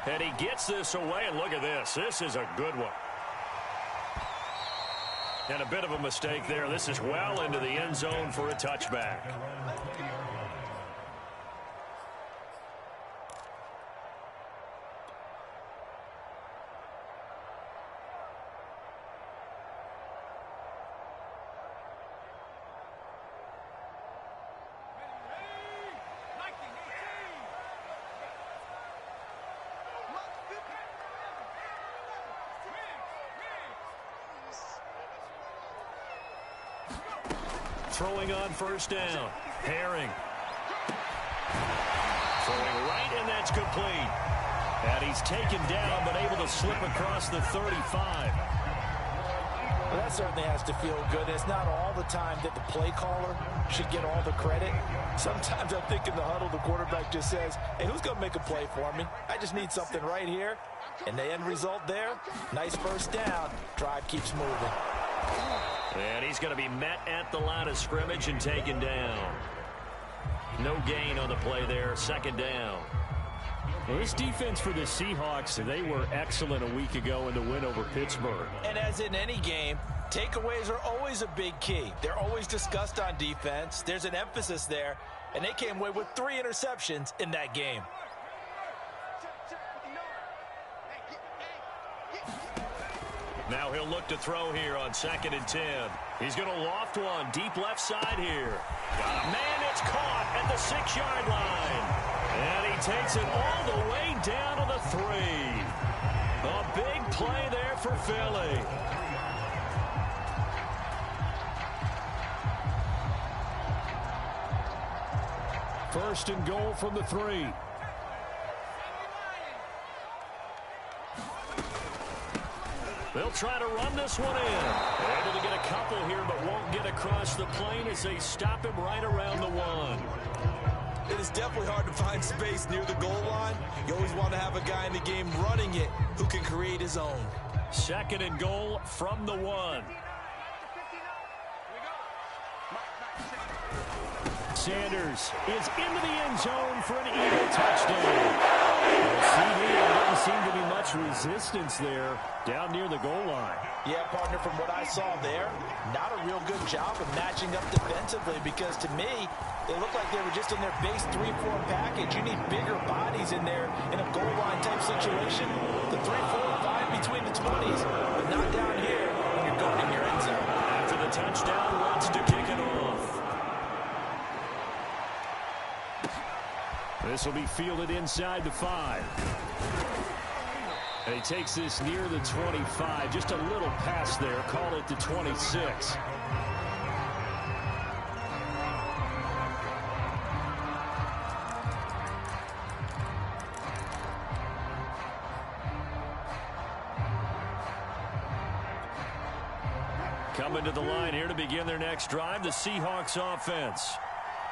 And he gets this away, and look at this. This is a good one. And a bit of a mistake there. This is well into the end zone for a touchback. Throwing on first down. Herring. Throwing right, and that's complete. And he's taken down, but able to slip across the 35. Well, that certainly has to feel good. It's not all the time that the play caller should get all the credit. Sometimes I think in the huddle, the quarterback just says, hey, who's going to make a play for me? I just need something right here. And the end result there, nice first down. Drive keeps moving. And he's going to be met at the line of scrimmage and taken down. No gain on the play there. Second down. Well, this defense for the Seahawks, they were excellent a week ago in the win over Pittsburgh. And as in any game, takeaways are always a big key. They're always discussed on defense. There's an emphasis there, and they came away with 3 interceptions in that game. Now he'll look to throw here on 2nd and 10. He's going to loft one deep left side here. Got a man, it's caught at the 6-yard line. And he takes it all the way down to the 3. A big play there for Philly. First and goal from the 3. They'll try to run this one in. Able to get a couple here, but won't get across the plane as they stop him right around the 1. It is definitely hard to find space near the goal line. You always want to have a guy in the game running it who can create his own. 2nd and goal from the 1. Sanders is into the end zone for an Eagle touchdown. There didn't seem to be much resistance there down near the goal line. Yeah, partner, from what I saw there, not a real good job of matching up defensively because to me, they looked like they were just in their base 3-4 package. You need bigger bodies in there in a goal line type situation. The 3-4 fine between the 20s, but not down here when you're going in your end zone. After the touchdown, wants to kick it off. This will be fielded inside the 5. And he takes this near the 25. Just a little pass there. Call it the 26. Coming to the line here to begin their next drive, the Seahawks offense.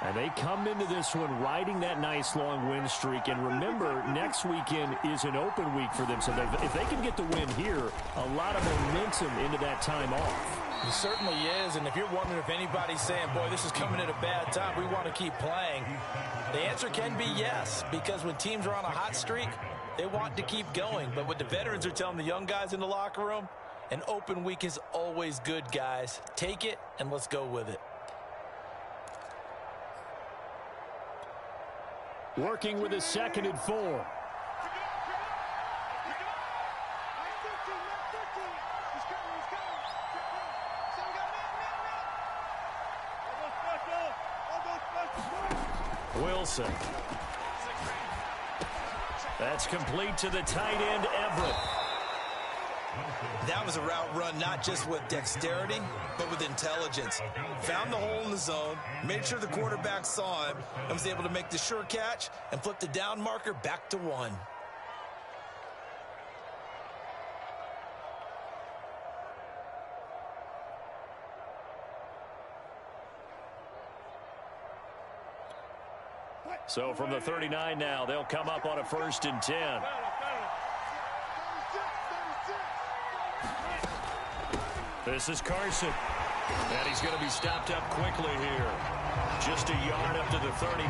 And they come into this one riding that nice long win streak. And remember, next weekend is an open week for them. So if they can get the win here, a lot of momentum into that time off. It certainly is. And if you're wondering if anybody's saying, boy, this is coming at a bad time, we want to keep playing, the answer can be yes. Because when teams are on a hot streak, they want to keep going. But what the veterans are telling the young guys in the locker room, an open week is always good, guys. Take it and let's go with it. Working with a 2nd and 4. Wilson. That's complete to the tight end, Everett. That was a route run not just with dexterity, but with intelligence. Found the hole in the zone, made sure the quarterback saw him, and was able to make the sure catch and flip the down marker back to 1. So from the 39 now, they'll come up on a 1st and 10. This is Carson. And he's going to be stopped up quickly here. Just a yard up to the 39.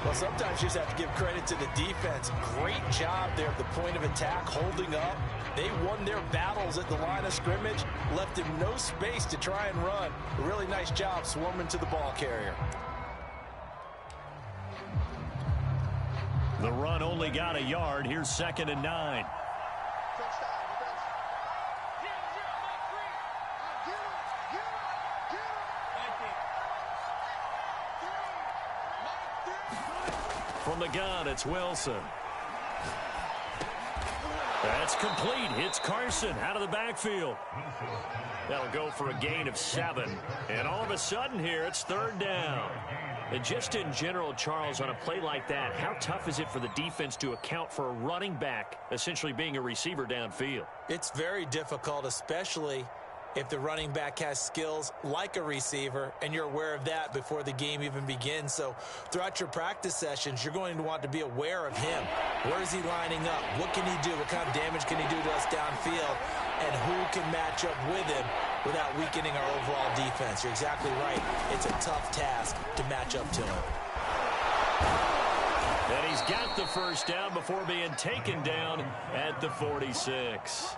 Well, sometimes you just have to give credit to the defense. Great job there at the point of attack, holding up. They won their battles at the line of scrimmage, left him no space to try and run. A really nice job swarming to the ball carrier. The run only got a yard. Here's 2nd and 9. From the gun, it's Wilson. That's complete. Hits Carson out of the backfield. That'll go for a gain of 7. And all of a sudden here, it's 3rd down. And just in general, Charles, on a play like that, how tough is it for the defense to account for a running back essentially being a receiver downfield? It's very difficult, especially if the running back has skills like a receiver, and you're aware of that before the game even begins. So throughout your practice sessions, you're going to want to be aware of him. Where is he lining up? What can he do? What kind of damage can he do to us downfield? And who can match up with him without weakening our overall defense? You're exactly right. It's a tough task to match up to him. And he's got the first down before being taken down at the 46.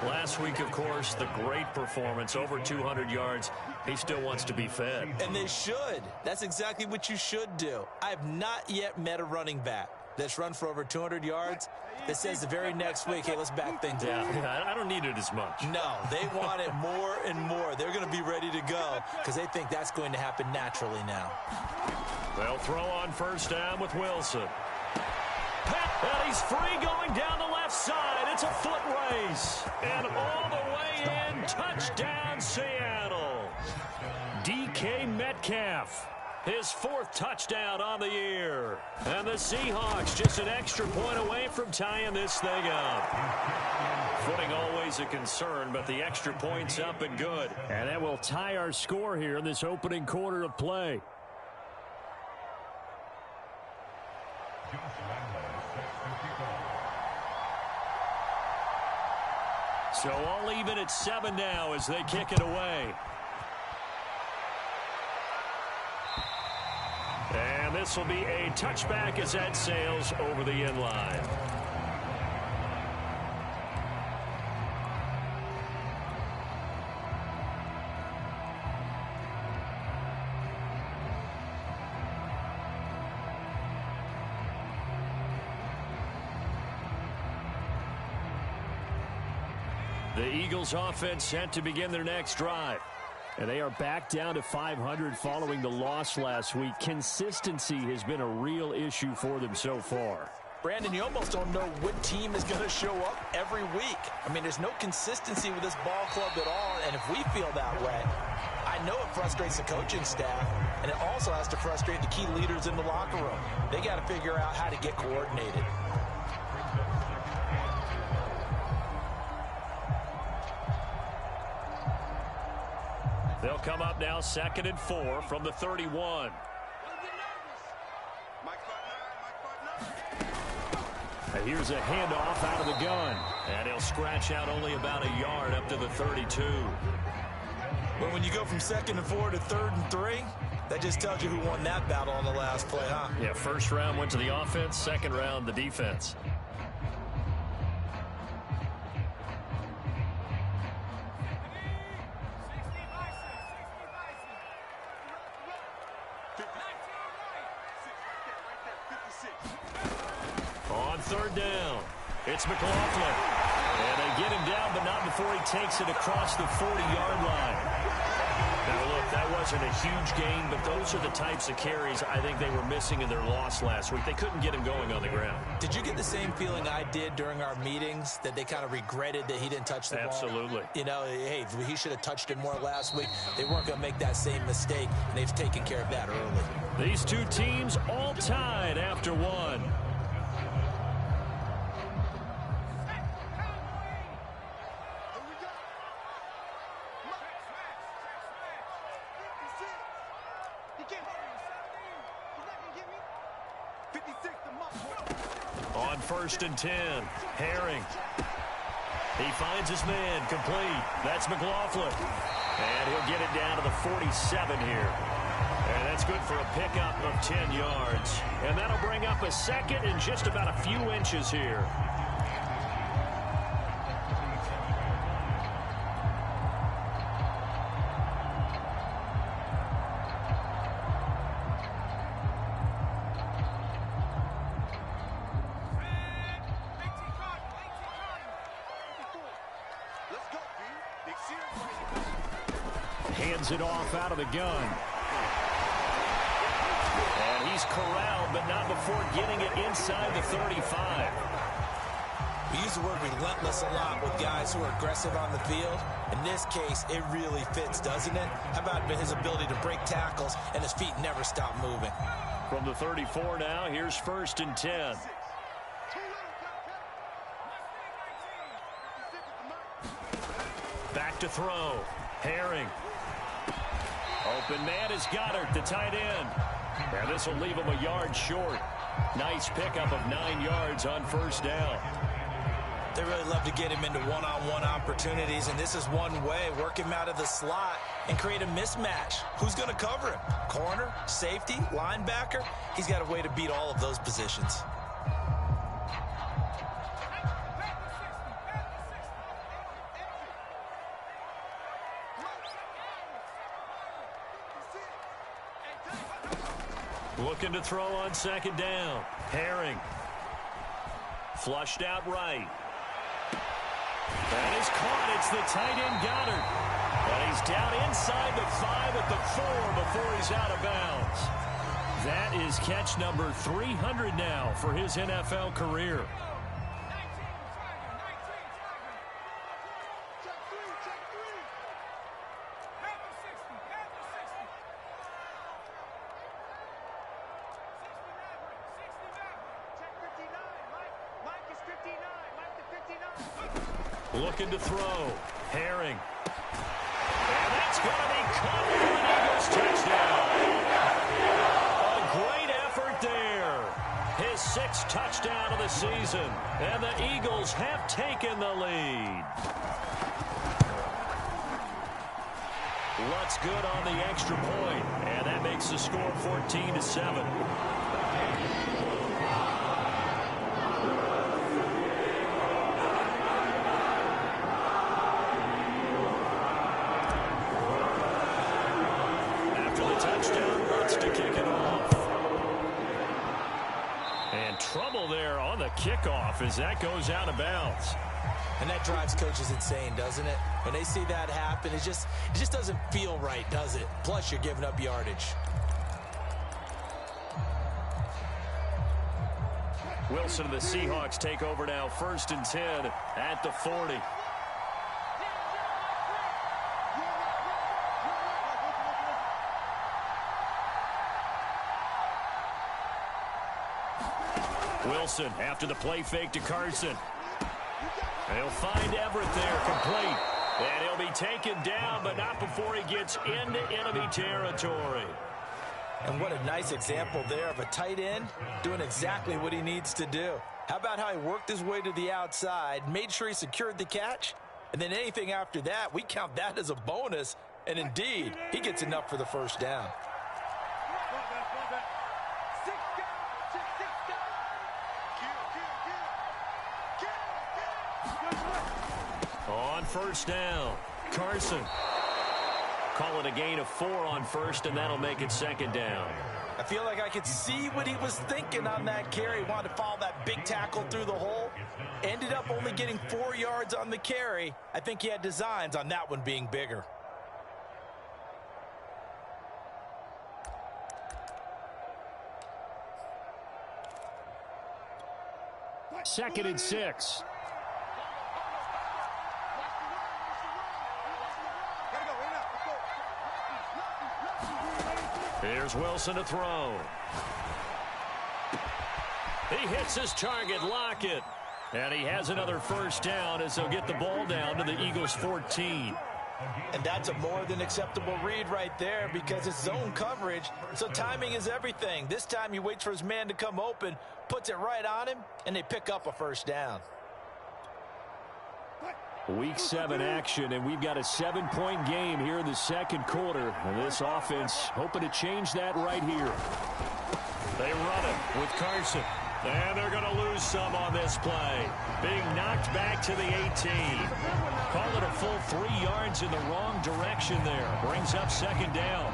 Last week, of course, the great performance, over 200 yards. He still wants to be fed. And they should. That's exactly what you should do. I have not yet met a running back that's run for over 200 yards that says the very next week, hey, let's back things up. Yeah, I don't need it as much. No, they want it more and more. They're going to be ready to go because they think that's going to happen naturally now. They'll throw on first down with Wilson. And he's free going down the left side. It's a foot race. And all the way in, touchdown Seattle. DK Metcalf, his 4th touchdown on the year. And the Seahawks just an extra point away from tying this thing up. Footing always a concern, but the extra point's up and good. And that will tie our score here in this opening quarter of play. So all even at 7 now as they kick it away. And this will be a touchback as that sails over the end line. The Eagles offense set to begin their next drive. And they are back down to 500 following the loss last week. Consistency has been a real issue for them so far. Brandon, you almost don't know what team is going to show up every week. I mean, there's no consistency with this ball club at all, and if we feel that way, I know it frustrates the coaching staff, and it also has to frustrate the key leaders in the locker room. They got to figure out how to get coordinated. They'll come up now 2nd and 4 from the 31. And here's a handoff out of the gun. And he'll scratch out only about a yard up to the 32. But when you go from 2nd and 4 to 3rd and 3, that just tells you who won that battle on the last play, huh? Yeah, first round went to the offense, second round the defense. On 3rd down, it's McLaughlin. And they get him down, but not before he takes it across the 40-yard line. Now, look, that wasn't a huge gain, but those are the types of carries I think they were missing in their loss last week. They couldn't get him going on the ground. Did you get the same feeling I did during our meetings, that they kind of regretted that he didn't touch the ball? Absolutely. You know, hey, he should have touched it more last week. They weren't going to make that same mistake, and they've taken care of that early. These two teams all tied after one. On 1st and 10, Herring. He finds his man, complete. That's McLaughlin. And he'll get it down to the 47 here. And that's good for a pickup of 10 yards. And that'll bring up a second and just about a few inches here. Hands it off out of the gun. And he's corralled, but not before getting it inside the 35. We use the word relentless a lot with guys who are aggressive on the field. In this case, it really fits, doesn't it? How about his ability to break tackles and his feet never stop moving? From the 34 now, here's 1st and 10. Back to throw. Herring. Open man is Goddard, the tight end. And this will leave him a yard short. Nice pickup of 9 yards on 1st down. They really love to get him into one-on-one opportunities, and this is one way. Work him out of the slot and create a mismatch. Who's going to cover him? Corner, safety, linebacker? He's got a way to beat all of those positions. Looking to throw on 2nd down. Herring. Flushed out right. That is caught. It's the tight end Goddard. And he's down inside the 5 at the 4 before he's out of bounds. That is catch number 300 now for his NFL career. Looking to throw. Herring. And that's going to be caught for an Eagles touchdown. A great effort there. His 6th touchdown of the season. And the Eagles have taken the lead. What's good on the extra point. And that makes the score 14-7. Trouble there on the kickoff as that goes out of bounds. And that drives coaches insane, doesn't it? When they see that happen, it just doesn't feel right, does it? Plus, you're giving up yardage. Wilson and the Seahawks take over now, 1st and 10 at the 40. Wilson after the play fake to Carson. They'll find Everett there, complete. And he'll be taken down, but not before he gets into enemy territory. And what a nice example there of a tight end doing exactly what he needs to do. How about how he worked his way to the outside, made sure he secured the catch, and then anything after that, we count that as a bonus. And indeed, he gets enough for the 1st down. On 1st down, Carson. Call it a gain of 4 on 1st, and that'll make it 2nd down. I feel like I could see what he was thinking on that carry. Wanted to follow that big tackle through the hole. Ended up only getting 4 yards on the carry. I think he had designs on that one being bigger. Second and 6. Here's Wilson to throw. He hits his target, Lockett. And he has another 1st down as they'll get the ball down to the Eagles 14. And that's a more than acceptable read right there because it's zone coverage, so timing is everything. This time he waits for his man to come open, puts it right on him, and they pick up a 1st down. Week 7 action, and we've got a 7-point game here in the second quarter. And this offense hoping to change that right here. They run it with Carson. And they're going to lose some on this play. Being knocked back to the 18. Call it a full 3 yards in the wrong direction there. Brings up second down.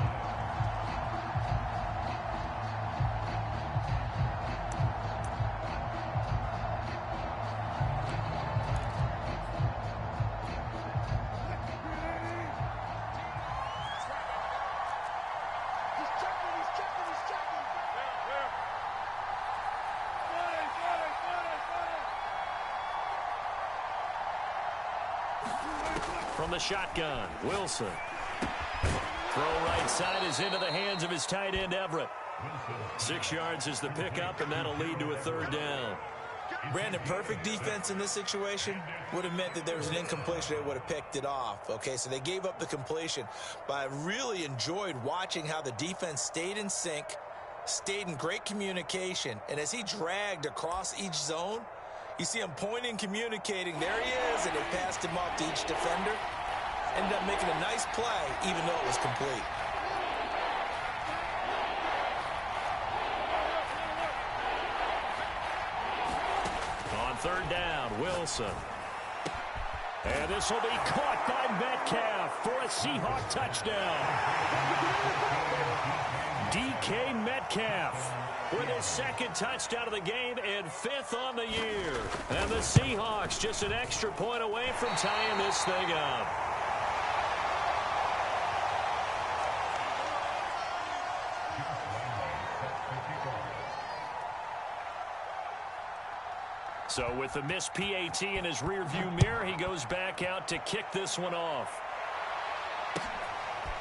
From the shotgun, Wilson. Throw right side is into the hands of his tight end, Everett. 6 yards is the pickup, and that'll lead to a third down. Brandon, perfect defense in this situation would have meant that there was an incompletion. They would have picked it off. Okay, so they gave up the completion. But I really enjoyed watching how the defense stayed in sync, stayed in great communication, and as he dragged across each zone, you see him pointing, communicating. There he is, and they passed him off to each defender. Ended up making a nice play, even though it was complete. On third down, Wilson. And this will be caught by Metcalf for a Seahawk touchdown. DK Metcalf with his second touchdown of the game and 5th on the year. And the Seahawks just an extra point away from tying this thing up. So with the missed PAT in his rearview mirror, he goes back out to kick this one off.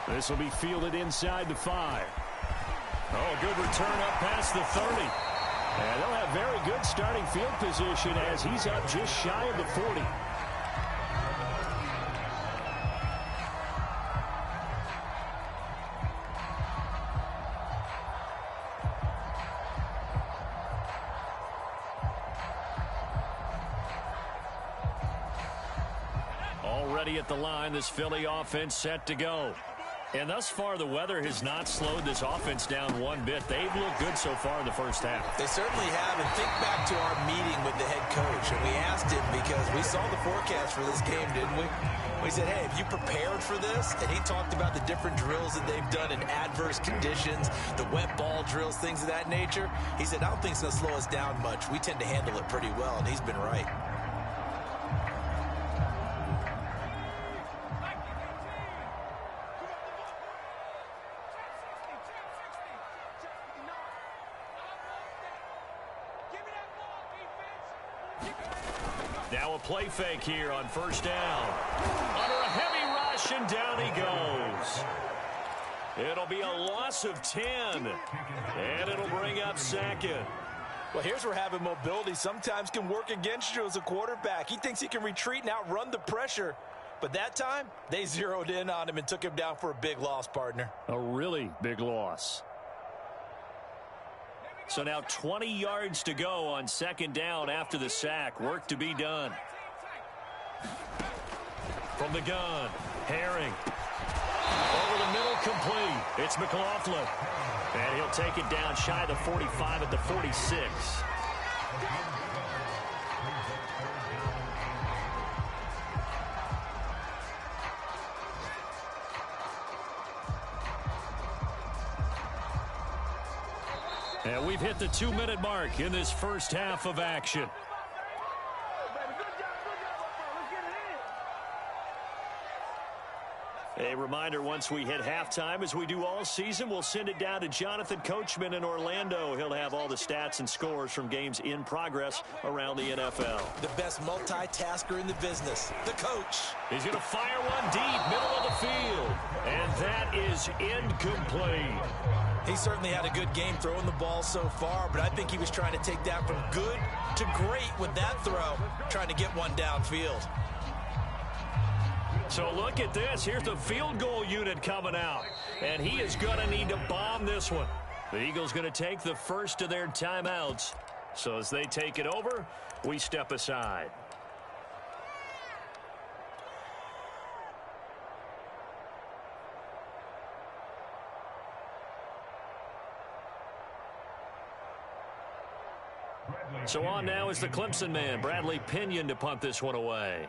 This will be fielded inside the 5. Oh, good return up past the 30. And they'll have very good starting field position as he's up just shy of the 40. Already at the line, this Philly offense set to go. And thus far, the weather has not slowed this offense down one bit. They've looked good so far in the first half. They certainly have. And think back to our meeting with the head coach. And we asked him because we saw the forecast for this game, didn't we? We said, hey, have you prepared for this? And he talked about the different drills that they've done in adverse conditions, the wet ball drills, things of that nature. He said, I don't think it's going to slow us down much. We tend to handle it pretty well, and he's been right. Now a play fake here on first down. Under a heavy rush, and down he goes. It'll be a loss of 10, and it'll bring up second. Well, here's where having mobility sometimes can work against you as a quarterback. He thinks he can retreat and outrun the pressure. But that time, they zeroed in on him and took him down for a big loss, partner. A really big loss. So now 20 yards to go on second down after the sack. Work to be done. From the gun, Herring. Over the middle, complete. It's McLaughlin. And he'll take it down shy of the 45 at the 46. And we've hit the 2-minute mark in this first half of action. A reminder, once we hit halftime, as we do all season, we'll send it down to Jonathan Coachman in Orlando. He'll have all the stats and scores from games in progress around the NFL. The best multitasker in the business, the coach. He's going to fire one deep, middle of the field. And that is incomplete. He certainly had a good game throwing the ball so far, but I think he was trying to take that from good to great with that throw, trying to get one downfield. So look at this. Here's the field goal unit coming out, and he is going to need to bomb this one. The Eagles going to take the first of their timeouts. So as they take it over, we step aside. So on now is the Clemson man, Bradley Pinion, to punt this one away.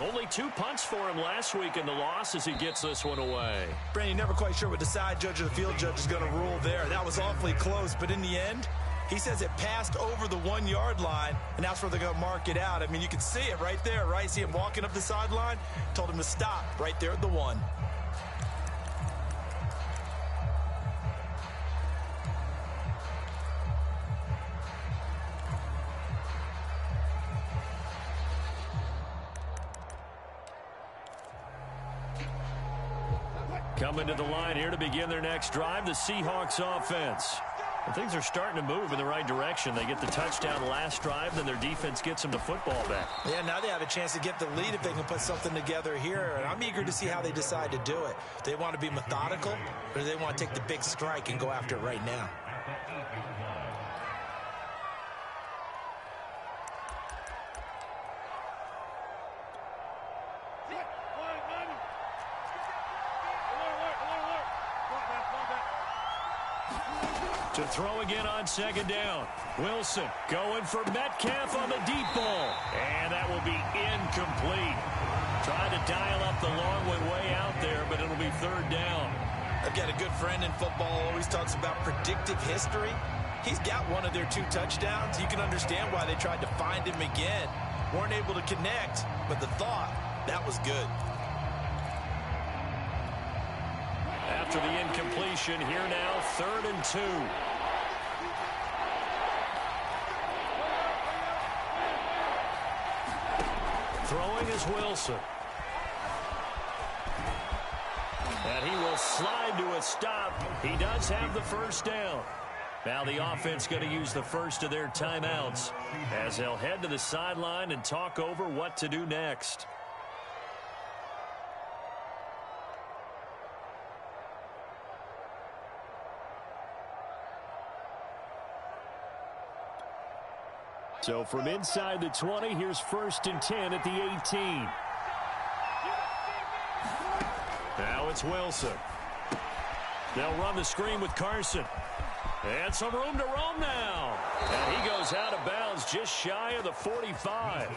Only 2 punts for him last week in the loss as he gets this one away. Brandon, never quite sure what the side judge or the field judge is going to rule there. That was awfully close, but in the end, he says it passed over the 1-yard line, and that's where they're going to mark it out. I mean, you can see it right there, right? See him walking up the sideline? Told him to stop right there at the 1. Coming to the line here to begin their next drive, the Seahawks offense. And things are starting to move in the right direction. They get the touchdown last drive, then their defense gets them the football back. Yeah, now they have a chance to get the lead if they can put something together here. And I'm eager to see how they decide to do it. Do they want to be methodical, or do they want to take the big strike and go after it right now? To throw again on second down. Wilson going for Metcalf on the deep ball. And that will be incomplete. Trying to dial up the long way out there, but it'll be third down. I've got a good friend in football, always talks about predictive history. He's got one of their 2 touchdowns. You can understand why they tried to find him again. Weren't able to connect, but the thought, that was good. After the incompletion, here now, 3rd and 2. Throwing is Wilson. And he will slide to a stop. He does have the first down. Now the offense going to use the first of their timeouts as they'll head to the sideline and talk over what to do next. So from inside the 20, here's 1st and 10 at the 18. Now it's Wilson. They'll run the screen with Carson. And some room to roam now. And he goes out of bounds just shy of the 45.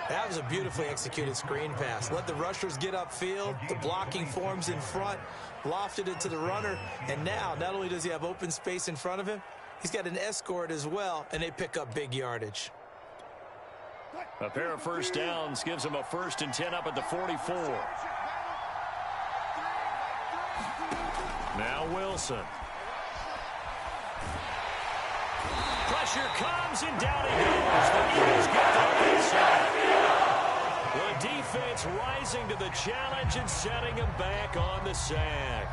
That was a beautifully executed screen pass. Let the rushers get upfield. The blocking forms in front. Lofted it to the runner. And now, not only does he have open space in front of him, he's got an escort as well, and they pick up big yardage. A pair of first downs gives him a 1st and 10 up at the 44. Now Wilson. Pressure comes, and down he goes. The Eagles get the inside. The defense rising to the challenge and setting him back on the sack.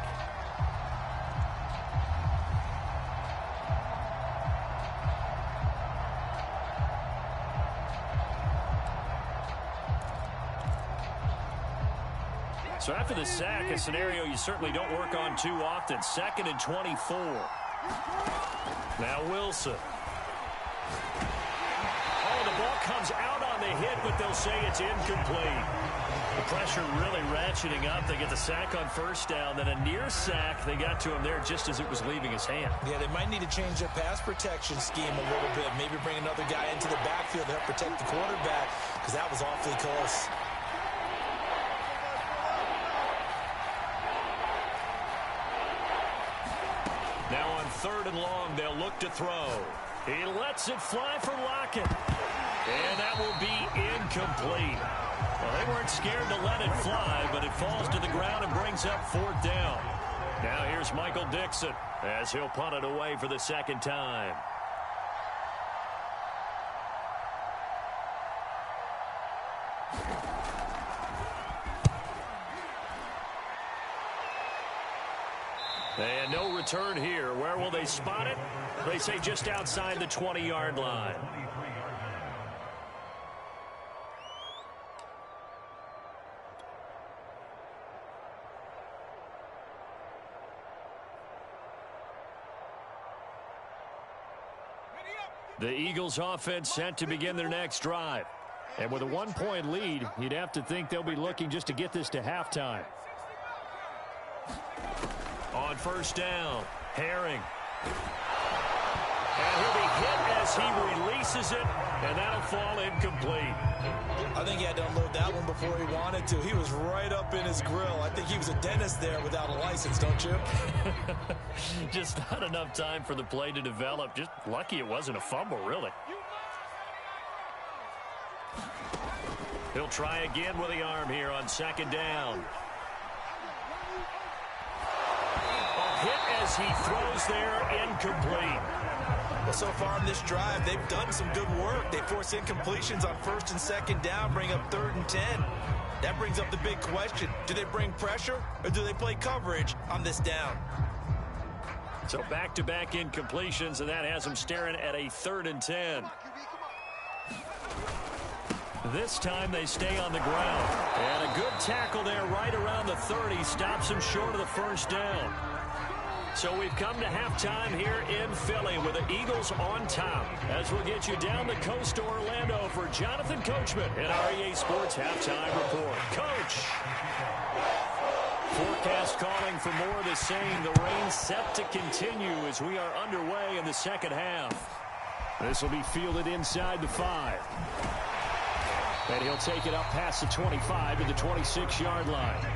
So after the sack, a scenario you certainly don't work on too often. 2nd and 24. Now Wilson. Oh, the ball comes out on the hit, but they'll say it's incomplete. The pressure really ratcheting up. They get the sack on first down, then a near sack. They got to him there just as it was leaving his hand. Yeah, they might need to change their pass protection scheme a little bit. Maybe bring another guy into the backfield to help protect the quarterback, because that was awfully close. Now on 3rd and long, they'll look to throw. He lets it fly for Lockett. And that will be incomplete. Well, they weren't scared to let it fly, but it falls to the ground and brings up 4th down. Now here's Michael Dixon as he'll punt it away for the 2nd time. And no return here. Where will they spot it? They say just outside the 20-yard line. The Eagles offense set to begin their next drive. And with a 1-point lead, you'd have to think they'll be looking just to get this to halftime. On first down, Herring. And he'll be hit as he releases it, and that'll fall incomplete. I think he had to unload that one before he wanted to. He was right up in his grill. I think he was a dentist there without a license, don't you? Just not enough time for the play to develop. Just lucky it wasn't a fumble, really. He'll try again with the arm here on second down. A hit as he throws there, incomplete. Well, so far in this drive, they've done some good work. They force incompletions on first and second down, bring up 3rd and 10. That brings up the big question. Do they bring pressure or do they play coverage on this down? So back-to-back incompletions, and that has them staring at a 3rd and 10. This time they stay on the ground. And a good tackle there right around the 30 stops him short of the first down. So we've come to halftime here in Philly with the Eagles on top. As we'll get you down the coast to Orlando for Jonathan Coachman in our EA Sports Halftime Report. Coach! Forecast calling for more of the same. The rain set to continue as we are underway in the second half. This will be fielded inside the 5. And he'll take it up past the 25 to the 26-yard line.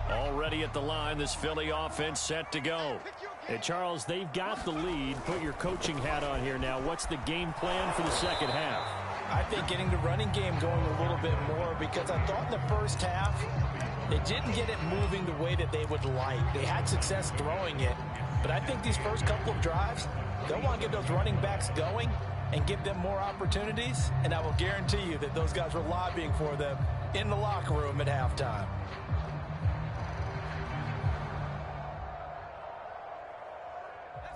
Already at the line, this Philly offense set to go. And Charles, they've got the lead. Put your coaching hat on here now. What's the game plan for the second half? I think getting the running game going a little bit more, because I thought in the first half they didn't get it moving the way that they would like. They had success throwing it, but I think these first couple of drives, they'll want to get those running backs going and give them more opportunities, and I will guarantee you that those guys were lobbying for them in the locker room at halftime.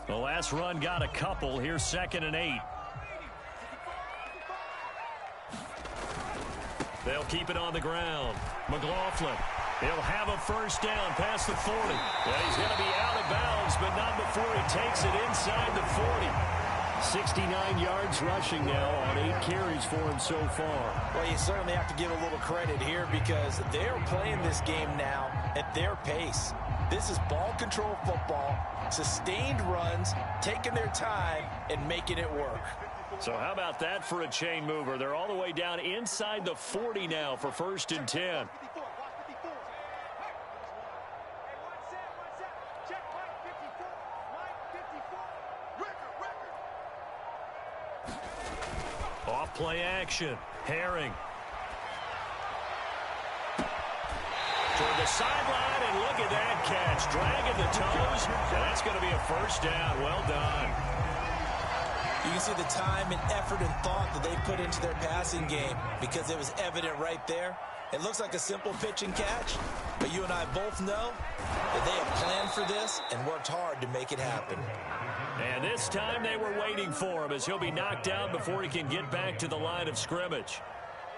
The last run got a couple. Here's 2nd and 8. They'll keep it on the ground. McLaughlin. He'll have a first down past the 40. Well, he's going to be out of bounds, but not before he takes it inside the 40. 69 yards rushing now on 8 carries for him so far. Well, you certainly have to give a little credit here because they're playing this game now at their pace. This is ball control football, sustained runs, taking their time, and making it work. So how about that for a chain mover? They're all the way down inside the 40 now for 1st and 10. Off play action. Herring. Toward the sideline, and look at that catch. Dragging the toes. That's going to be a first down. Well done. You can see the time and effort and thought that they put into their passing game because it was evident right there. It looks like a simple pitch and catch, but you and I both know that they have planned for this and worked hard to make it happen. And this time they were waiting for him as he'll be knocked down before he can get back to the line of scrimmage.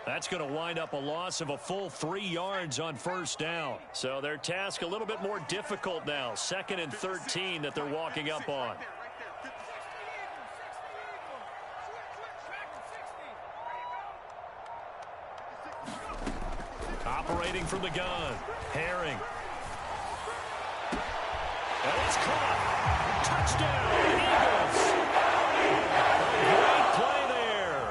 That's going to wind up a loss of a full 3 yards on first down. So their task a little bit more difficult now. 2nd and 13 that they're walking up on. Operating from the gun. Herring. And it's caught. Touchdown, Eagles. A great play there.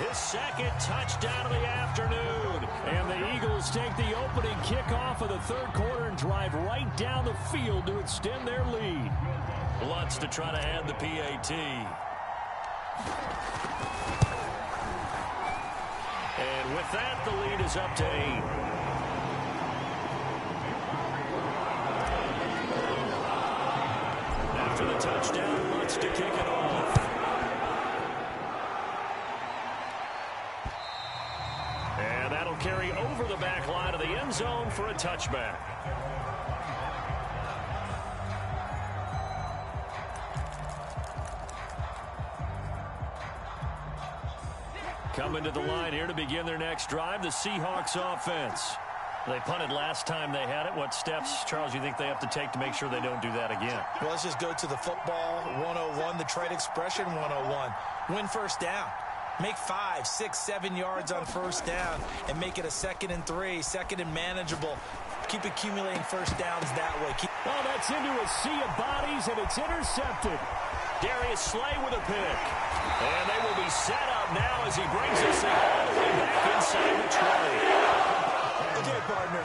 His 2nd touchdown of the afternoon. And the Eagles take the opening kickoff of the 3rd quarter and drive right down the field to extend their lead. Lutz to try to add the PAT. And with that, the lead is up to 8. After the touchdown, Lutz to kick it off. And that'll carry over the back line of the end zone for a touchback. Coming to the line here to begin their next drive, the Seahawks offense. They punted last time they had it. What steps, Charles, you think they have to take to make sure they don't do that again? Well, let's just go to the football 101, the trade expression 101. Win first down. Make 5, 6, 7 yards on first down and make it a 2nd and 3, 2nd and manageable. Keep accumulating first downs that way. Oh, that's into a sea of bodies, and it's intercepted. Darius Slay with a pick. And they will be set up now as he brings us all the way back inside the 20. Okay, partner,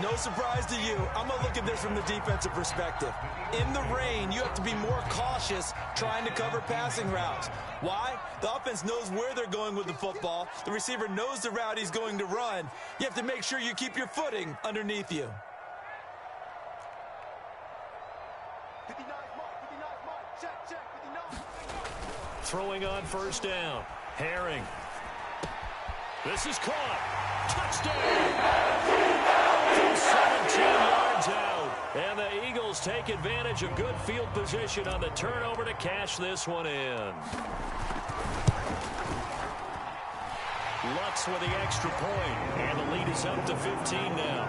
no surprise to you. I'm going to look at this from the defensive perspective. In the rain, you have to be more cautious trying to cover passing routes. Why? The offense knows where they're going with the football. The receiver knows the route he's going to run. You have to make sure you keep your footing underneath you. 59 mark, check, 59. Throwing on first down. Herring. This is caught. Touchdown! From 17 yards out. And the Eagles take advantage of good field position on the turnover to cash this one in. Lutz with the extra point. And the lead is up to 15 now.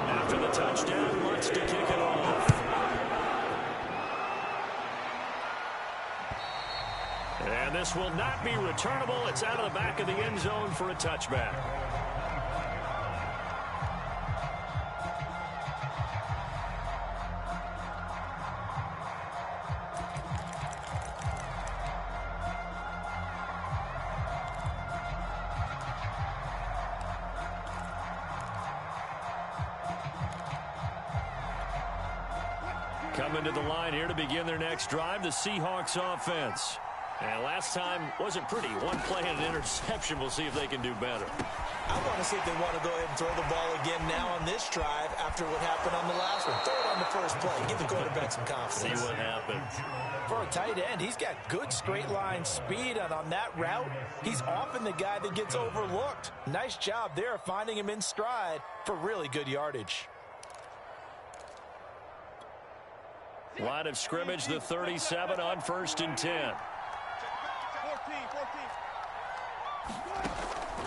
After the touchdown, Lutz to kick it off. And this will not be returnable. It's out of the back of the end zone for a touchback. Coming to the line here to begin their next drive, the Seahawks offense. And last time wasn't pretty. One play and an interception. We'll see if they can do better. I want to see if they want to go ahead and throw the ball again now on this drive after what happened on the last one. Throw it on the first play. Give the quarterback some confidence. See what happens. For a tight end, he's got good straight line speed, and on that route, he's often the guy that gets overlooked. Nice job there finding him in stride for really good yardage. Line of scrimmage, the 37 on 1st and 10.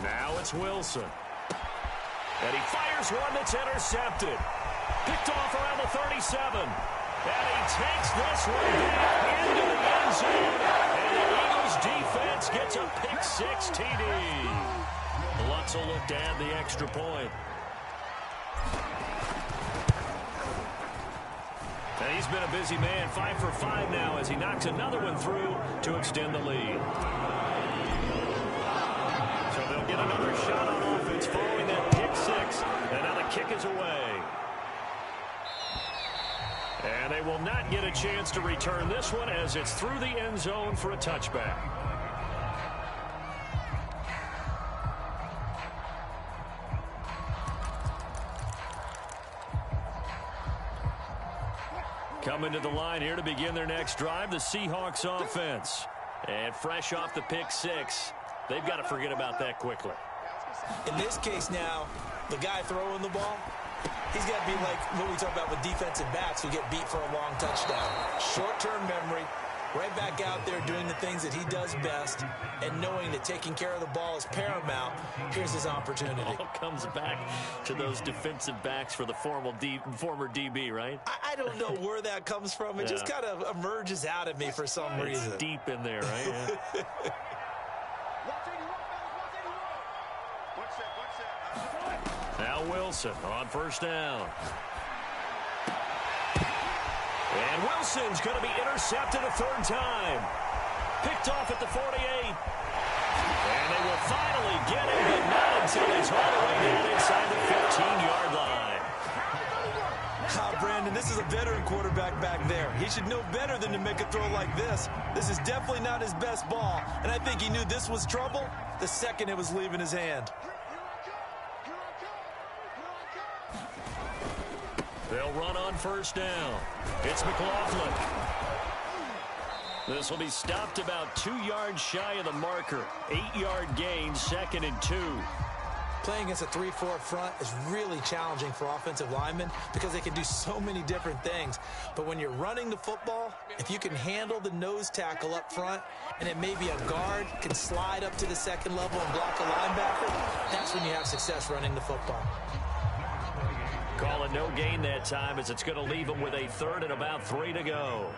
Now it's Wilson. And he fires one that's intercepted. Picked off around the 37. And he takes this one back into the end zone. And the Eagles defense gets a pick-6 TD. Lutz will look to add the extra point. And he's been a busy man, 5 for 5 now as he knocks another one through to extend the lead. So they'll get another shot on offense following that pick-6. And now the kick is away. And they will not get a chance to return this one as it's through the end zone for a touchback. Coming to the line here to begin their next drive, the Seahawks offense. And fresh off the pick-6, they've got to forget about that quickly. In this case now, the guy throwing the ball, he's got to be like what we talk about with defensive backs who get beat for a long touchdown. Short-term memory, right back out there doing the things that he does best, and knowing that taking care of the ball is paramount. Here's his opportunity. All comes back to those defensive backs for the former DB, right? I don't know where that comes from. It just kind of emerges out of me for some reason. It's deep in there, right? Yeah. Now Wilson on first down. And Wilson's going to be intercepted a third time. Picked off at the 48. And they will finally get him, but not until he's all the way down inside the 15-yard line. Brandon, this is a veteran quarterback back there. He should know better than to make a throw like this. This is definitely not his best ball, and I think he knew this was trouble the second it was leaving his hand. They'll run on first down. It's McLaughlin. This will be stopped about 2 yards shy of the marker. 8-yard gain, 2nd and 2. Playing against a 3-4 front is really challenging for offensive linemen because they can do so many different things. But when you're running the football, if you can handle the nose tackle up front, and then maybe a guard can slide up to the second level and block a linebacker, that's when you have success running the football. Calling no gain that time as it's going to leave them with a third and about 3 to go.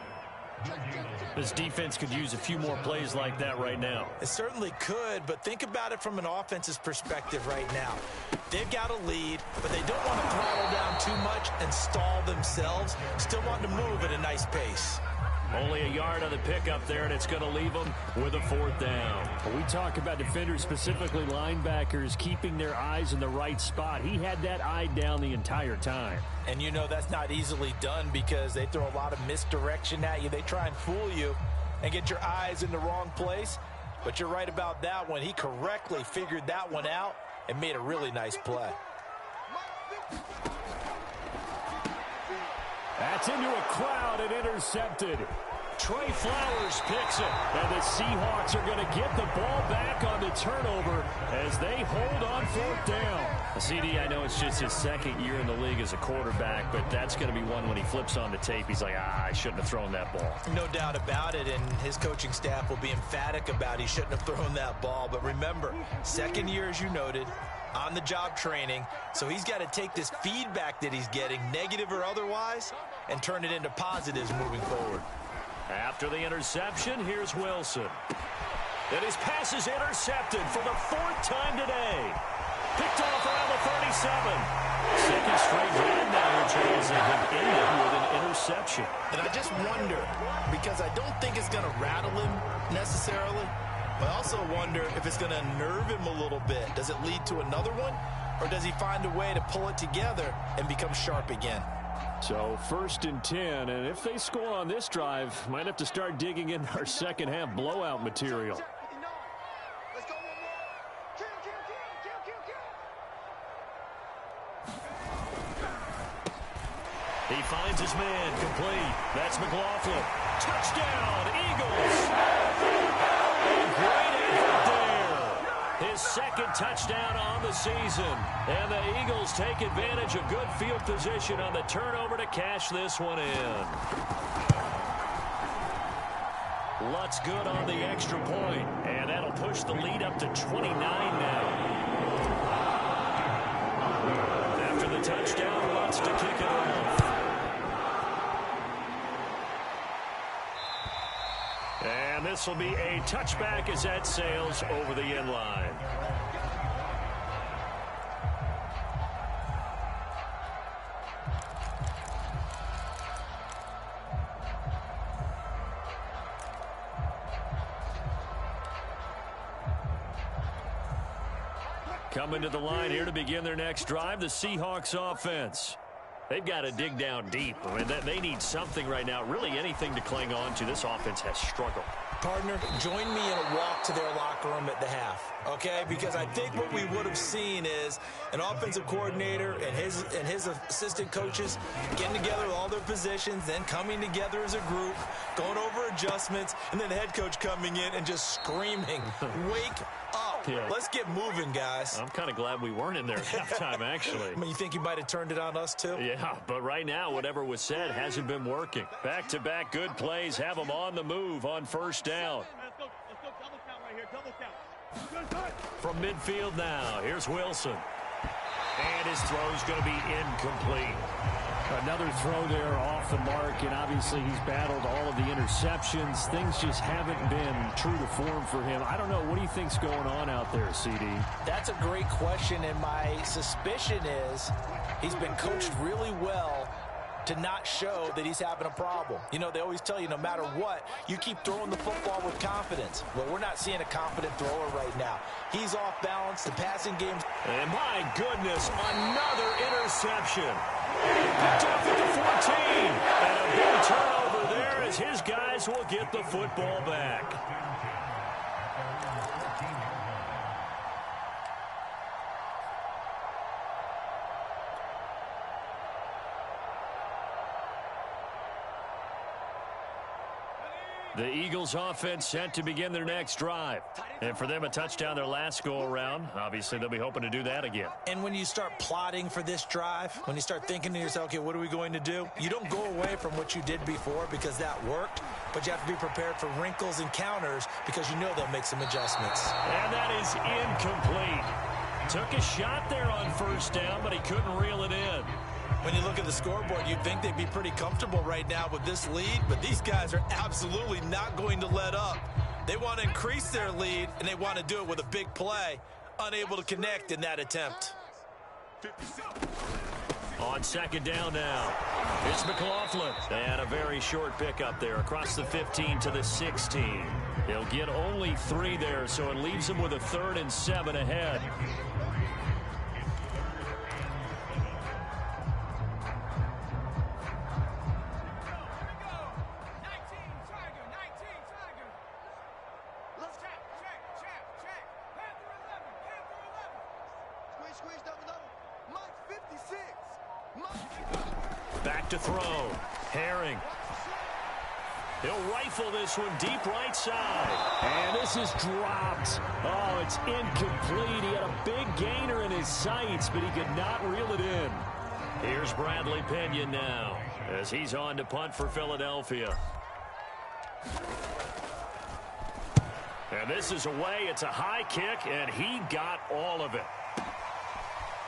This defense could use a few more plays like that right now. It certainly could, but think about it from an offense's perspective right now. They've got a lead, but they don't want to throttle down too much and stall themselves. Still want to move at a nice pace. Only a yard on the pickup there, and it's going to leave them with a 4th down. We talk about defenders, specifically linebackers, keeping their eyes in the right spot. He had that eye down the entire time. And you know that's not easily done because they throw a lot of misdirection at you. They try and fool you and get your eyes in the wrong place. But you're right about that one. He correctly figured that one out and made a really nice play. That's into a crowd and intercepted. Trey Flowers picks it. And the Seahawks are going to get the ball back on the turnover as they hold on 4th down. CD, I know it's just his 2nd year in the league as a quarterback, but that's going to be one when he flips on the tape. He's like, I shouldn't have thrown that ball. No doubt about it, and his coaching staff will be emphatic about he shouldn't have thrown that ball. But remember, 2nd year, as you noted, on-the-job training, so he's got to take this feedback that he's getting, negative or otherwise, and turn it into positives moving forward. After the interception, here's Wilson. And his pass is intercepted for the 4th time today. Picked off around the 37. 2nd straight drive now here, Charles, and ended with an interception. And I just wonder, because I don't think it's going to rattle him necessarily, but I also wonder if it's going to nerve him a little bit. Does it lead to another one, or does he find a way to pull it together and become sharp again? So 1st and 10, and if they score on this drive, might have to start digging in our second half blowout material. Let's go one more. Kill. He finds his man complete. That's McLaughlin. Touchdown, Eagles. Great effort there. His 2nd touchdown on the season. And the Eagles take advantage of good field position on the turnover to cash this one in. Lutz good on the extra point. And that'll push the lead up to 29 now. After the touchdown, Lutz to kick it off. And this will be a touchback as that sails over the end line. Coming to the line here to begin their next drive, the Seahawks offense. They've got to dig down deep. I mean, they need something right now, really anything to cling on to. This offense has struggled. Partner, join me in a walk to their locker room at the half, okay? Because I think what we would have seen is an offensive coordinator and his assistant coaches getting together with all their positions, then coming together as a group, going over adjustments, and then the head coach coming in and just screaming, wake up. Yeah. Let's get moving, guys. I'm kind of glad we weren't in there at halftime, actually. I mean, you think you might have turned it on us, too? Yeah, but right now, whatever was said hasn't been working. Back-to-back good plays have them on the move on 1st down. Let's go double count right here, double count. From midfield now, here's Wilson. And his throw's going to be incomplete. Another throw there off the mark, and obviously he's battled all of the interceptions. Things just haven't been true to form for him. I don't know. What do you think's going on out there, CD? That's a great question, and my suspicion is he's been coached really well to not show that he's having a problem. You know, they always tell you no matter what, you keep throwing the football with confidence. Well, we're not seeing a confident thrower right now. He's off balance. The passing game's... And my goodness, another interception. Picked off at the 14. And a big turnover there as his guys will get the football back. The Eagles offense set to begin their next drive. And for them, a touchdown their last go-around. Obviously, they'll be hoping to do that again. And when you start plotting for this drive, when you start thinking to yourself, okay, what are we going to do? You don't go away from what you did before because that worked, but you have to be prepared for wrinkles and counters because you know they'll make some adjustments. And that is incomplete. Took a shot there on first down, but he couldn't reel it in. When you look at the scoreboard, you'd think they'd be pretty comfortable right now with this lead, but these guys are absolutely not going to let up. They want to increase their lead, and they want to do it with a big play. Unable to connect in that attempt. On second down now, it's McLaughlin. And a very short pickup there across the 15 to the 16. He'll get only 3 there, so it leaves him with a 3rd and 7 ahead. Back to throw. Herring. He'll rifle this one deep right side. And this is dropped. Oh, it's incomplete. He had a big gainer in his sights, but he could not reel it in. Here's Bradley Pinion now as he's on to punt for Philadelphia. And this is away. It's a high kick, and he got all of it.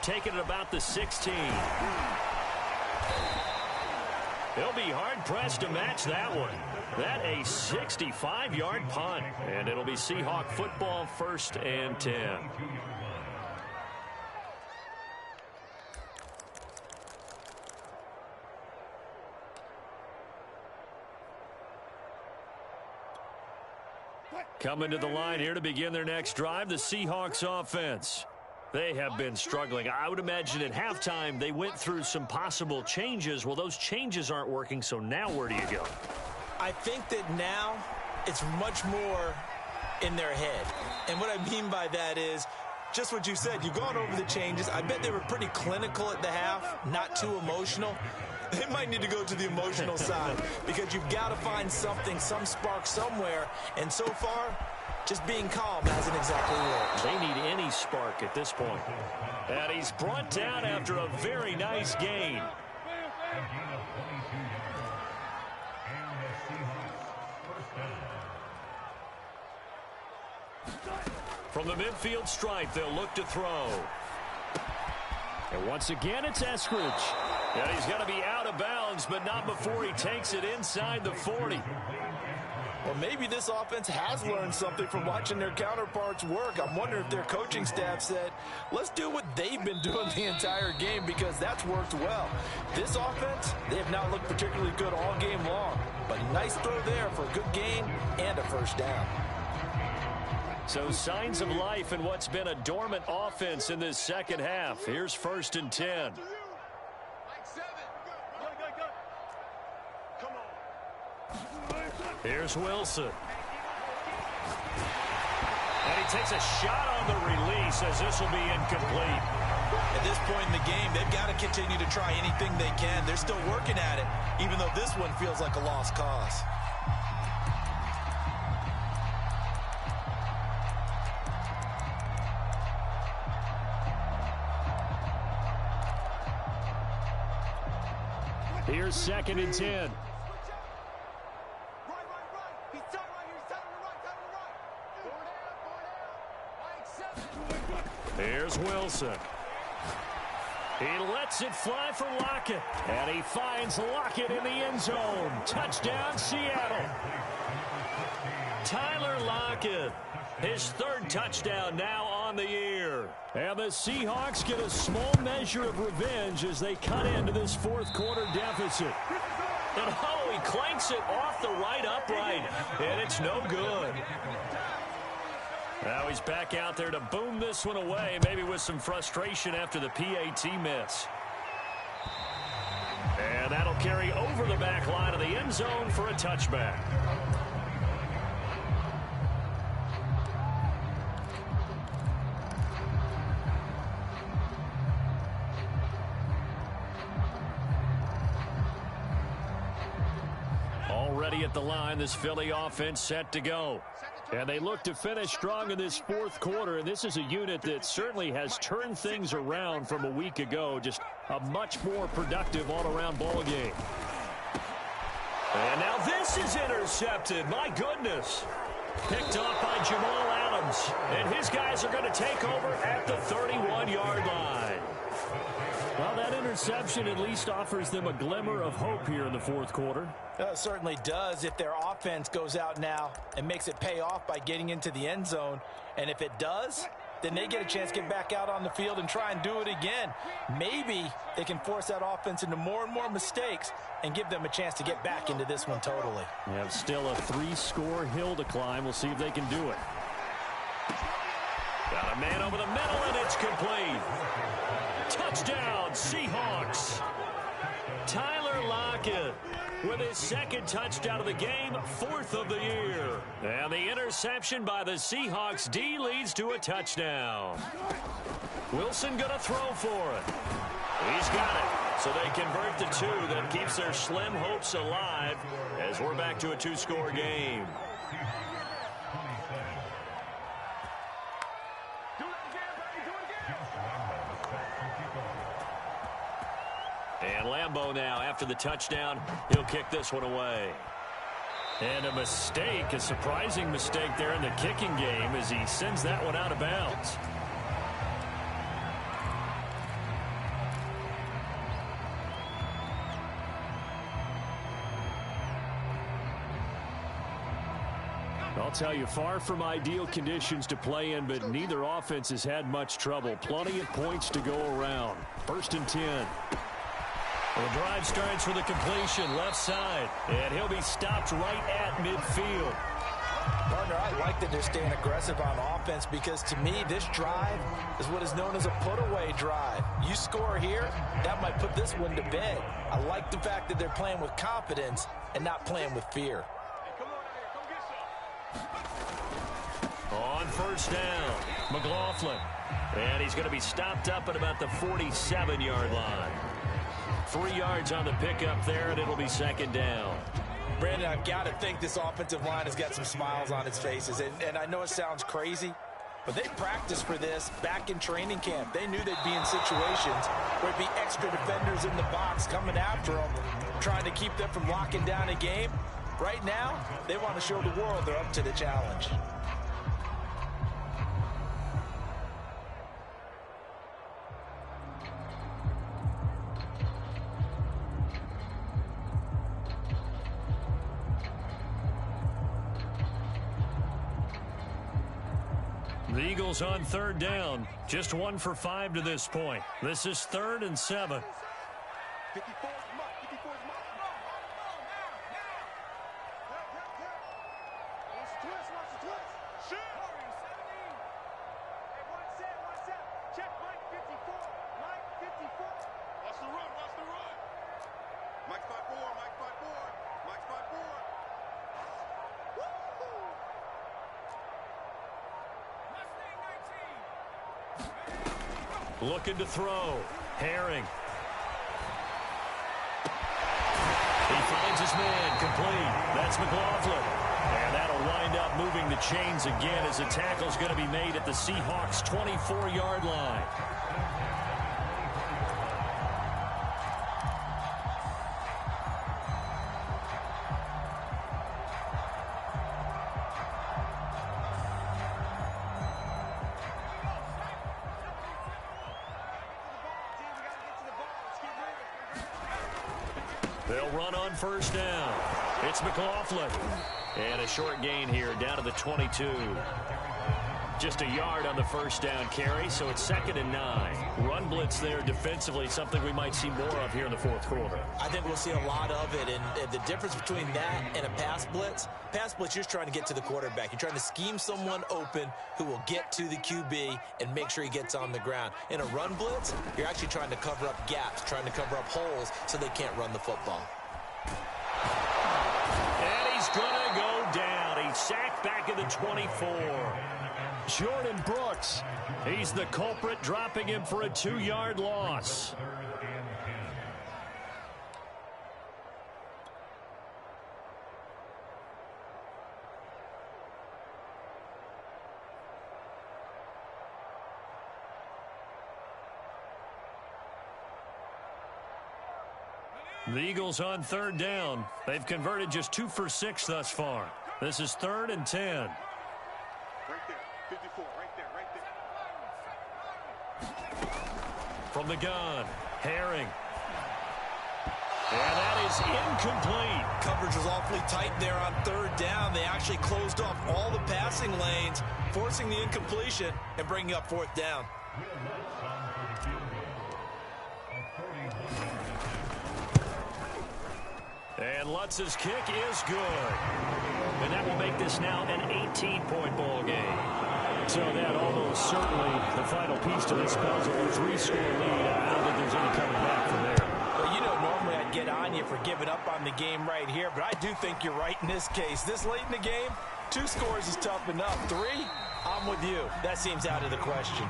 Taking it about the 16. He'll be hard-pressed to match that one. That a 65-yard punt. And it'll be Seahawk football, 1st and 10. Coming to the line here to begin their next drive, the Seahawks offense. They have been struggling. I would imagine at halftime they went through some possible changes. Well, those changes aren't working, so now where do you go? I think that now it's much more in their head. And what I mean by that is just what you said. You've gone over the changes. I bet they were pretty clinical at the half, not too emotional. They might need to go to the emotional side because you've got to find something, some spark somewhere. And so far, just being calm hasn't exactly worked. They need any spark at this point. And he's brought down after a very nice gain. From the midfield stripe, they'll look to throw. And once again, it's Eskridge. And he's going to be out of bounds, but not before he takes it inside the 40. Well, maybe this offense has learned something from watching their counterparts work. I'm wondering if their coaching staff said, let's do what they've been doing the entire game because that's worked well. This offense, they have not looked particularly good all game long. But nice throw there for a good gain and a 1st down. So signs of life in what's been a dormant offense in this second half. Here's 1st and 10. Here's Wilson. And he takes a shot on the release as this will be incomplete. At this point in the game, they've got to continue to try anything they can. They're still working at it, even though this one feels like a lost cause. Here's 2nd and 10. Here's Wilson. He lets it fly for Lockett. And he finds Lockett in the end zone. Touchdown, Seattle. Tyler Lockett, his 3rd touchdown now on the year. And the Seahawks get a small measure of revenge as they cut into this 4th quarter deficit. And oh, he clanks it off the right upright. And it's no good. Now he's back out there to boom this one away, maybe with some frustration after the PAT miss. And that'll carry over the back line of the end zone for a touchback. Already ready at the line. This Philly offense set to go. And they look to finish strong in this fourth quarter. And this is a unit that certainly has turned things around from a week ago. Just a much more productive all-around ball game. And now this is intercepted. My goodness. Picked off by Jamal Adams. And his guys are going to take over at the 31-yard line. Well, that interception at least offers them a glimmer of hope here in the fourth quarter. It certainly does if their offense goes out now and makes it pay off by getting into the end zone. And if it does, then they get a chance to get back out on the field and try and do it again. Maybe they can force that offense into more and more mistakes and give them a chance to get back into this one totally. They have still a 3-score hill to climb. We'll see if they can do it. Got a man over the middle, and it's complete. Touchdown, Seahawks. Tyler Lockett with his second touchdown of the game, 4th of the year. And the interception by the Seahawks D leads to a touchdown. Wilson going to throw for it. He's got it. So they convert the 2. That keeps their slim hopes alive as we're back to a 2-score game. And Lambeau now, after the touchdown, he'll kick this one away. And a mistake, a surprising mistake there in the kicking game as he sends that one out of bounds. I'll tell you, far from ideal conditions to play in, but neither offense has had much trouble. Plenty of points to go around. 1st and 10. The drive starts with a completion left side, and he'll be stopped right at midfield. Partner, I like that they're staying aggressive on offense because to me this drive is what is known as a put-away drive. You score here, that might put this one to bed. I like the fact that they're playing with confidence and not playing with fear. On 1st down, McLaughlin. And he's going to be stopped up at about the 47-yard line. 3 yards on the pickup there, and it'll be 2nd down. Brandon, I've got to think this offensive line has got some smiles on its faces. And I know it sounds crazy, but they practiced for this back in training camp. They knew they'd be in situations where it'd be extra defenders in the box coming after them, trying to keep them from locking down a game. Right now, they want to show the world they're up to the challenge. The Eagles on 3rd down. Just 1 for 5 to this point. This is 3rd and 7. 54. Looking to throw. Herring. He finds his man complete. That's McLaughlin. And that'll wind up moving the chains again as the tackle's going to be made at the Seahawks' 24-yard line. They'll run on 1st down. It's McLaughlin. And a short gain here down to the 22. Just a yard on the 1st down carry, so it's 2nd and 9. Run blitz there defensively, something we might see more of here in the fourth quarter. I think we'll see a lot of it, and the difference between that and a pass blitz, you're just trying to get to the quarterback. You're trying to scheme someone open who will get to the QB and make sure he gets on the ground. In a run blitz, you're actually trying to cover up gaps, trying to cover up holes so they can't run the football. And he's going to go down. He's sacked back at the 24. Jordan Brooks, he's the culprit, dropping him for a 2-yard loss. The Eagles on third down. They've converted just 2 for 6 thus far. This is 3rd and 10. Right there, 54, right there. From the gun, Herring. And that is incomplete. Coverage was awfully tight there on 3rd down. They actually closed off all the passing lanes, forcing the incompletion and bringing up 4th down. And Lutz's kick is good. And that will make this now an 18-point ball game. So that almost certainly the final piece to this puzzle. A 3-score lead. I don't think there's any coming back from there. Well, you know, normally I'd get on you for giving up on the game right here, but I do think you're right in this case. This late in the game, 2 scores is tough enough. 3, I'm with you. That seems out of the question.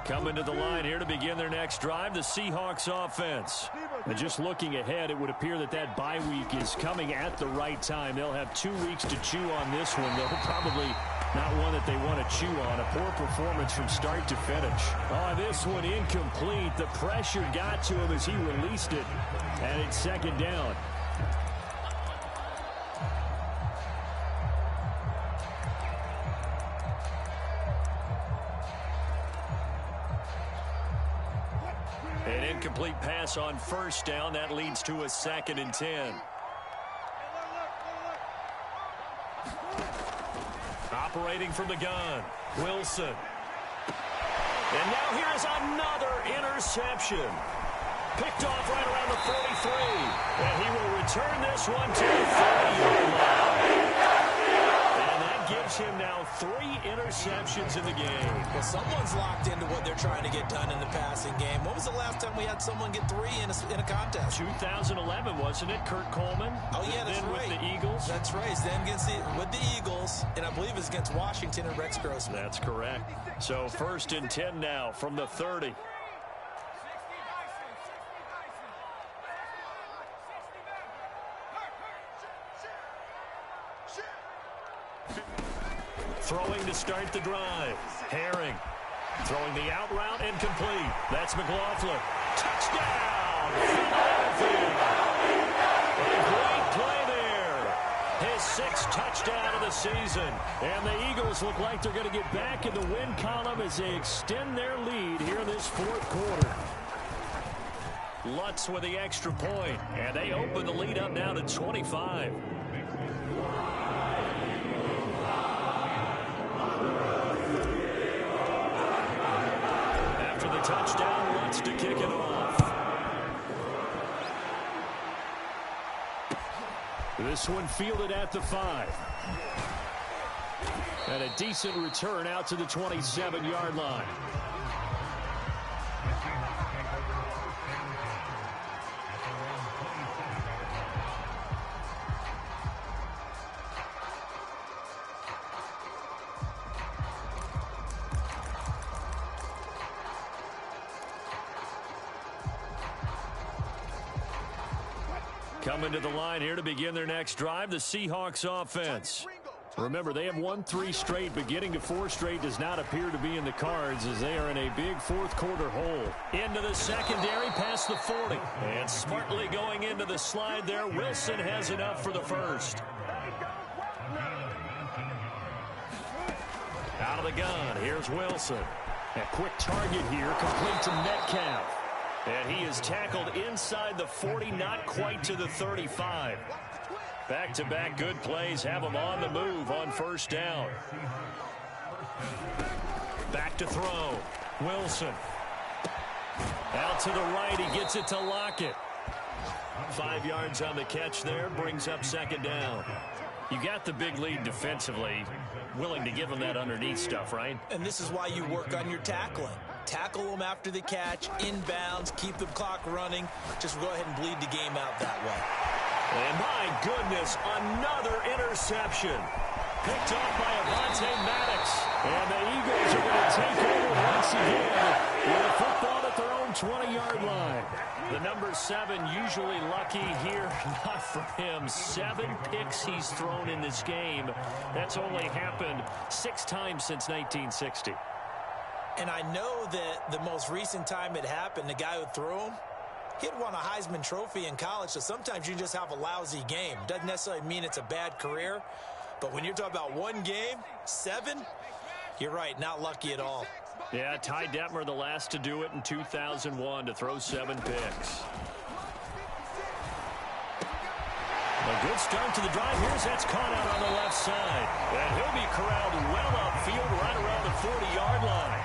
Coming to the line here to begin their next drive, the Seahawks offense. And just looking ahead, it would appear that that bye week is coming at the right time. They'll have 2 weeks to chew on this one, though probably not one that they want to chew on. A poor performance from start to finish. Oh, this one incomplete. The pressure got to him as he released it, and it's 2nd down. An incomplete pass on 1st down. That leads to a 2nd and 10. Operating from the gun, Wilson. And now here's another interception. Picked off right around the 43. And he will return this one to the 30-yard line. And that gives him now 3 interceptions in the game. Well, someone's locked into what they're trying to get done in the passing game. When was the last time we had someone get 3 in a contest? 2011, wasn't it? Kurt Coleman. Oh, yeah, that's then right. With the Eagles. That's right. Then with the Eagles, and I believe it's against Washington and Rex Grossman. That's correct. So 1st and 10 now from the 30. Throwing to start the drive. Herring. Throwing the out route and complete. That's McLaughlin. Touchdown! Philadelphia! A great play there. His 6th touchdown of the season. And the Eagles look like they're going to get back in the win column as they extend their lead here in this 4th quarter. Lutz with the extra point. And they open the lead up now to 25. Touchdown, Lutz to kick it off. This one fielded at the 5. And a decent return out to the 27-yard line. Coming to the line here to begin their next drive, the Seahawks offense. Remember, they have won 3 straight, but getting to 4 straight does not appear to be in the cards as they are in a big 4th quarter hole. Into the secondary, past the 40. And smartly going into the slide there, Wilson has enough for the 1st. Out of the gun, here's Wilson. A quick target here, complete to Metcalf. And he is tackled inside the 40, not quite to the 35. Back-to-back good plays have him on the move on 1st down. Back to throw. Wilson. Out to the right, he gets it to Lockett. 5 yards on the catch there, brings up 2nd down. You got the big lead defensively. Willing to give him that underneath stuff, right? And this is why you work on your tackling. Tackle them after the catch, inbounds, keep the clock running. Just go ahead and bleed the game out that way. And my goodness, another interception. Picked off by Avonte Maddox. And the Eagles are going to take over once again with a football at their own 20-yard line. The number 7 usually lucky here. Not for him. 7 picks he's thrown in this game. That's only happened 6 times since 1960. And I know that the most recent time it happened, the guy who threw him, he'd won a Heisman Trophy in college, so sometimes you just have a lousy game. Doesn't necessarily mean it's a bad career, but when you're talking about one game, 7, you're right, not lucky at all. Yeah, Ty Detmer, the last to do it in 2001, to throw 7 picks. A good start to the drive. That's caught out on the left side. And he'll be corralled well upfield right around the 40-yard line.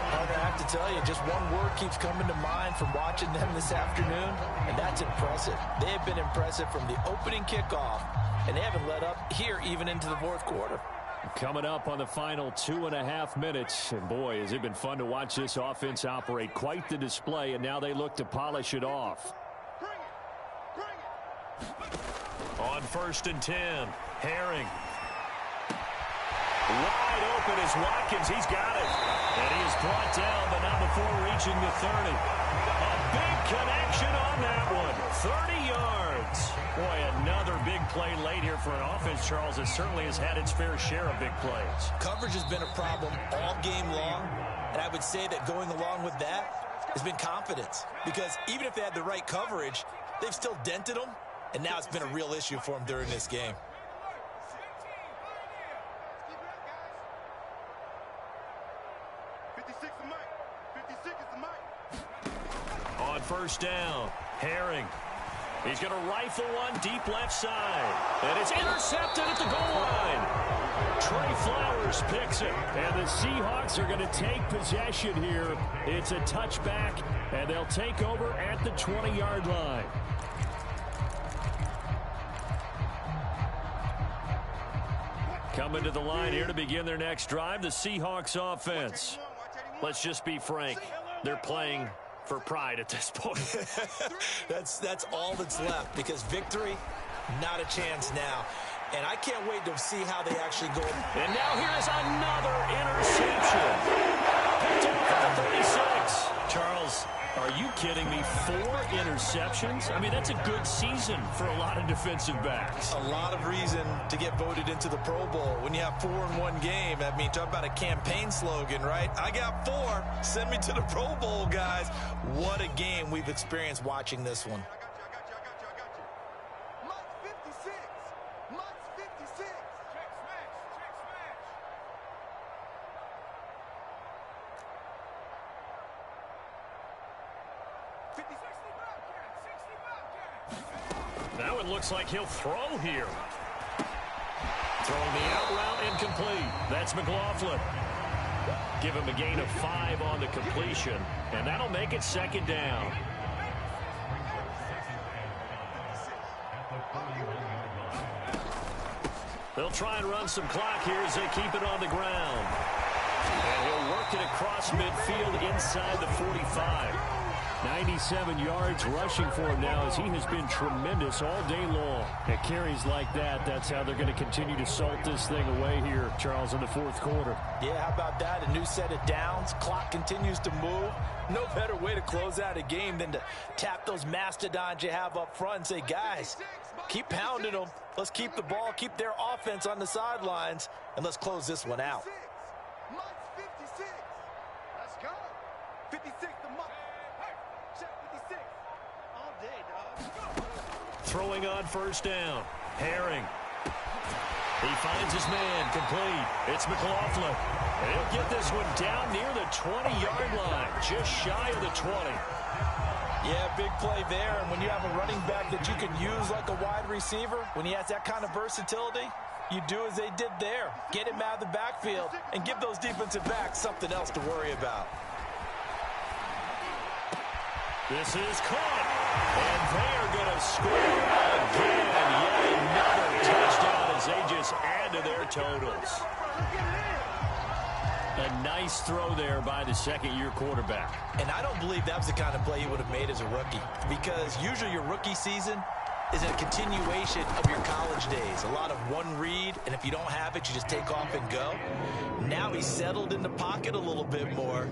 I have to tell you, just one word keeps coming to mind from watching them this afternoon, and that's impressive. They have been impressive from the opening kickoff, and they haven't let up here even into the fourth quarter. Coming up on the final 2.5 minutes, and boy, has it been fun to watch this offense operate. Quite the display, and now they look to polish it off. On 1st and 10, Herring. Wide open is Watkins. He's got it. And he is brought down, but not before reaching the 30. A big connection on that one. 30 yards. Boy, another big play late here for an offense, Charles, that certainly has had its fair share of big plays. Coverage has been a problem all game long, and I would say that going along with that has been confidence. Because even if they had the right coverage, they've still dented them, and now it's been a real issue for them during this game. On 1st down, Herring. He's going to rifle one deep left side. And it's intercepted at the goal line. Trey Flowers picks it. And the Seahawks are going to take possession here. It's a touchback, and they'll take over at the 20-yard line. Coming to the line here to begin their next drive, the Seahawks offense. Let's just be frank. They're playing for pride at this point. That's all that's left, because victory, not a chance now. And I can't wait to see how they actually go. And now here's another interception. Picked off at the 36. Charles, are you kidding me? 4 interceptions? I mean, that's a good season for a lot of defensive backs. A lot of reason to get voted into the Pro Bowl when you have 4 in one game. I mean, talk about a campaign slogan, right? I got 4. Send me to the Pro Bowl, guys. What a game we've experienced watching this one. Now it looks like he'll throw here. Throwing the out route incomplete. That's McLaughlin. Give him a gain of 5 on the completion, and that'll make it 2nd down. They'll try and run some clock here as they keep it on the ground. And he'll work it across midfield inside the 45. 97 yards rushing for him now, as he has been tremendous all day long. At carries like that, that's how they're going to continue to salt this thing away here, Charles, in the fourth quarter. Yeah, how about that? A new set of downs. Clock continues to move. No better way to close out a game than to tap those mastodons you have up front and say, guys, keep pounding them. Let's keep the ball, keep their offense on the sidelines, and let's close this one out. Let's go. 56 the month. Check 56. All day, dog. Throwing on 1st down. Herring. He finds his man complete. It's McLaughlin. And he'll get this one down near the 20-yard line, just shy of the 20. Yeah, big play there. And when you have a running back that you can use like a wide receiver, when he has that kind of versatility, you do as they did there. Get him out of the backfield and give those defensive backs something else to worry about. This is caught. And they are going to score again. Yet another touchdown as they just add to their totals. A nice throw there by the second-year quarterback. And I don't believe that was the kind of play he would have made as a rookie, because usually your rookie season is a continuation of your college days. A lot of one read, and if you don't have it, you just take off and go. Now he's settled in the pocket a little bit more,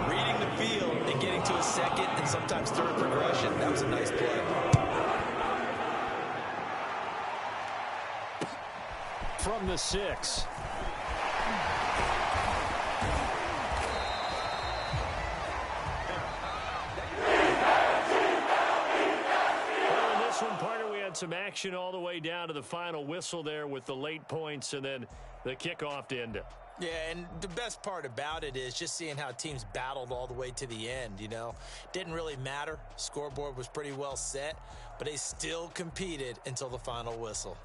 reading the field and getting to a second and sometimes third progression. That was a nice play. From the 6. Some action all the way down to the final whistle there with the late points and then the kickoff to end it. Yeah, and the best part about it is just seeing how teams battled all the way to the end, you know. Didn't really matter. Scoreboard was pretty well set, but they still competed until the final whistle.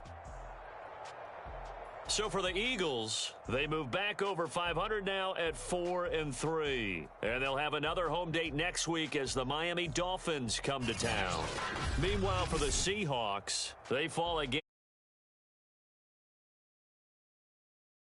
So for the Eagles, they move back over 500 now at 4-3. And they'll have another home date next week as the Miami Dolphins come to town. Meanwhile, for the Seahawks, they fall again.